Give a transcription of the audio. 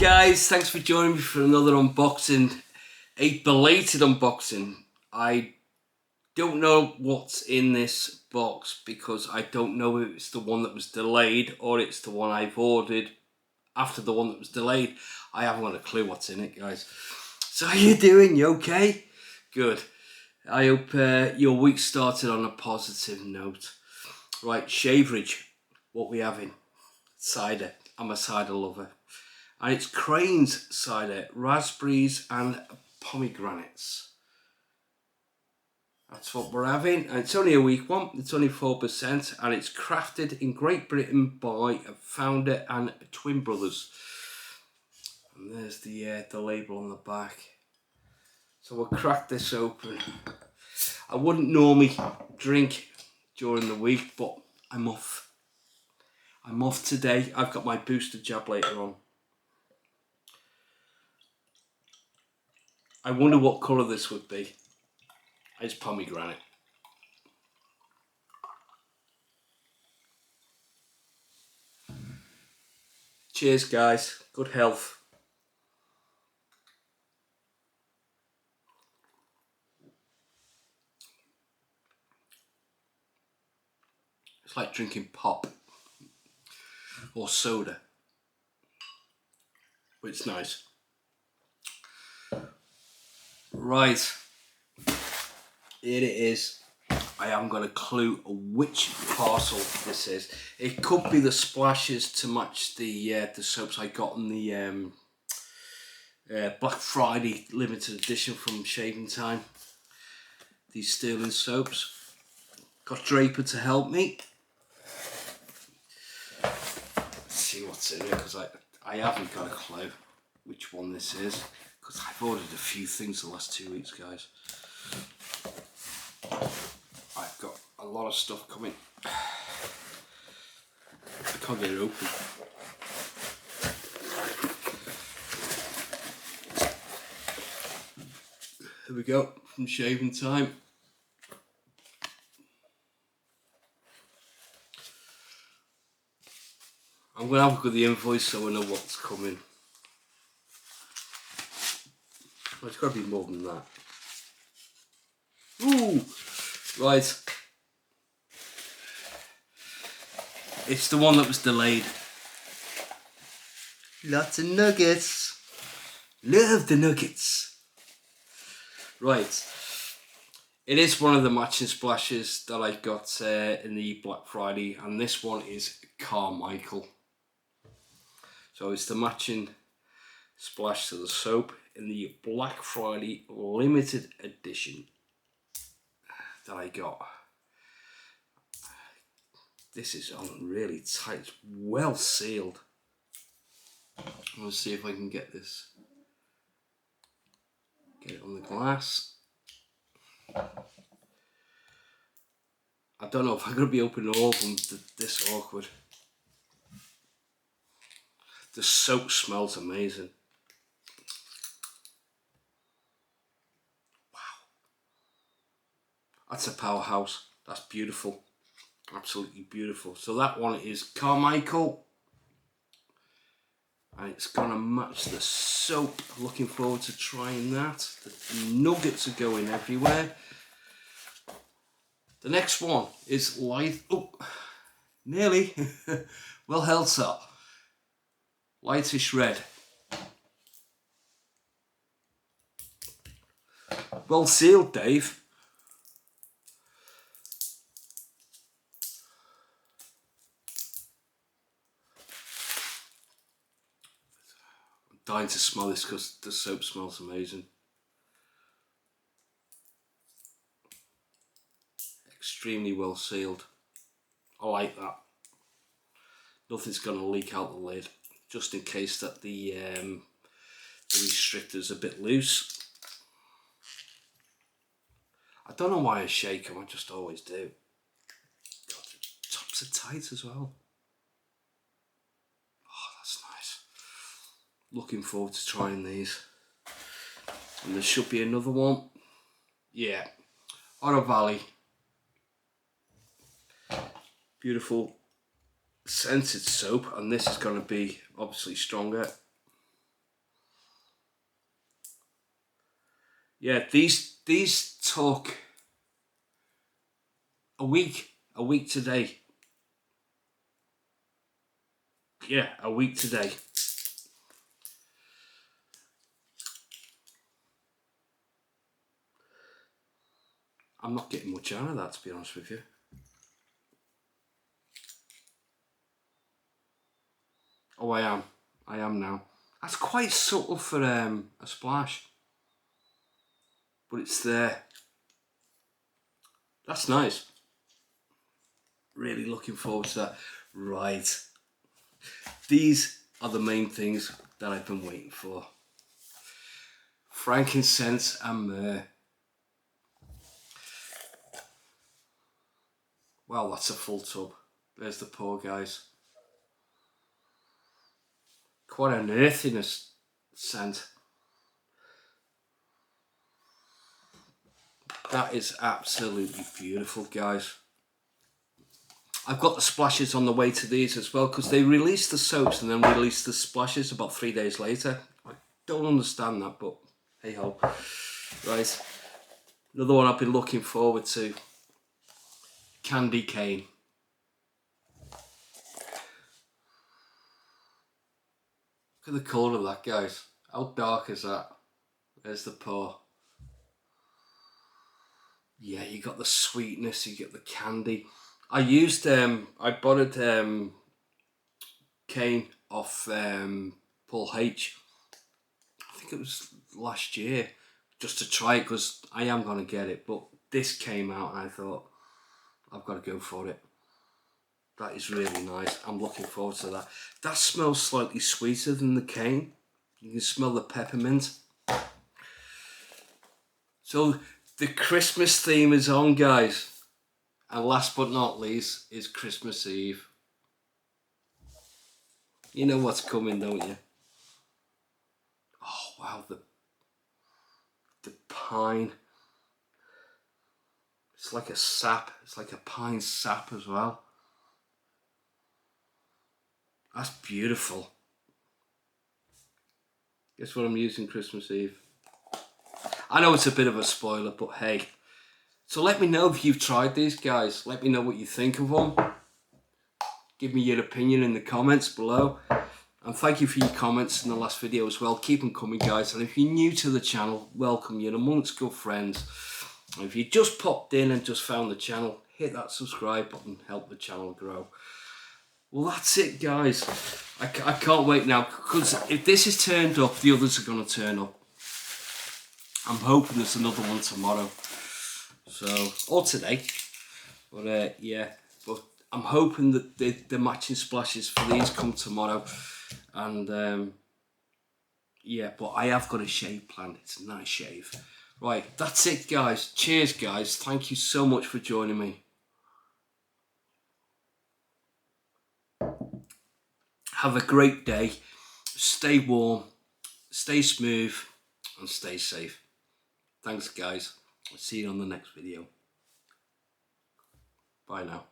guys, thanks for joining me for another unboxing, a belated unboxing. I don't know what's in this box because I don't know if it's the one that was delayed or it's the one I've ordered after the one that was delayed. I haven't got a clue what's in it, guys. So how you doing? You okay? Good. I hope your week started on a positive note. Right, Shaverage, what we having? Cider. I'm a cider lover. And it's Crane's cider, raspberries and pomegranates. That's what we're having. And it's only a weak one. It's only 4%. And it's crafted in Great Britain by a founder and twin brothers. And there's the label on the back. So we'll crack this open. I wouldn't normally drink during the week, but I'm off. I'm off today. I've got my booster jab later on. I wonder what colour this would be. It's pomegranate. Cheers, guys. Good health. It's like drinking pop or soda, but it's nice. Right, here it is. I haven't got a clue which parcel this is. It could be the splashes to match the soaps I got in the Black Friday limited edition from Shaving Time. These sterling soaps. Got Draper to help me. Let's see what's in it, because I haven't got a clue which one this is, because I've ordered a few things the last 2 weeks, guys. I've got a lot of stuff coming. I can't get it open. Here we go, from Shaving Time. I'm going to have a look at the invoice so I know what's coming. Well, it's got to be more than that. Ooh! Right. It's the one that was delayed. Lots of nuggets. Love the nuggets. Right. It is one of the matching splashes that I got in the Black Friday, and this one is Carmichael. So it's the matching splash to the soap in the Black Friday limited edition that I got. This is on really tight, it's well sealed. I'm going to see if I can get this. Get it on the glass. I don't know if I'm going to be opening all of them this awkward. The soap smells amazing. Wow. That's a powerhouse. That's beautiful. Absolutely beautiful. So that one is Carmichael. And it's going to match the soap. Looking forward to trying that. The nuggets are going everywhere. The next one is light. Oh, nearly. Well held, sir. Lightish red. Well sealed, Dave. I'm dying to smell this because the soap smells amazing. Extremely well sealed. I like that. Nothing's going to leak out the lid, just in case that the restrictor's a bit loose. I don't know why I shake them, I just always do. God, the tops are tight as well. Oh, that's nice. Looking forward to trying these. And there should be another one. Yeah, Oro Valley. Beautiful scented soap, and this is going to be obviously stronger. Yeah, these took a week today. Yeah, a week today. I'm not getting much out of that, to be honest with you. Oh, I am. I am now. That's quite subtle for a splash. But it's there. That's nice. Really looking forward to that. Right. These are the main things that I've been waiting for. Frankincense and myrrh. Well, that's a full tub. There's the pour, guys. Quite an earthiness scent. That is absolutely beautiful, guys. I've got the splashes on the way to these as well, because they released the soaps and then released the splashes about 3 days later. I don't understand that, but hey ho. Right, another one I've been looking forward to. Candy cane. Look at the colour of that, guys. How dark is that? There's the pour. Yeah, you got the sweetness, you get the candy. I used I bought cane off Paul H. I think it was last year, just to try it, because I am going to get it. But this came out and I thought, I've got to go for it. That is really nice. I'm looking forward to that. That smells slightly sweeter than the cane. You can smell the peppermint. So the Christmas theme is on, guys. And last but not least is Christmas Eve. You know what's coming, don't you? Oh wow, the pine. It's like a sap. It's like a pine sap as well. That's beautiful. Guess what I'm using Christmas Eve? I know it's a bit of a spoiler, but hey. So let me know if you've tried these, guys. Let me know what you think of them. Give me your opinion in the comments below. And thank you for your comments in the last video as well. Keep them coming, guys. And if you're new to the channel, welcome. You're amongst good friends. And if you just popped in and just found the channel, hit that subscribe button. Help the channel grow. Well, that's it, guys. I can't wait now, because if this is turned up, the others are going to turn up. I'm hoping there's another one tomorrow. So, or today. But yeah, but I'm hoping that the matching splashes for these come tomorrow. And yeah, but I have got a shave planned. It's a nice shave. Right, that's it, guys. Cheers, guys. Thank you so much for joining me. Have a great day. Stay warm, stay smooth, and stay safe. Thanks, guys. I'll see you on the next video. Bye now.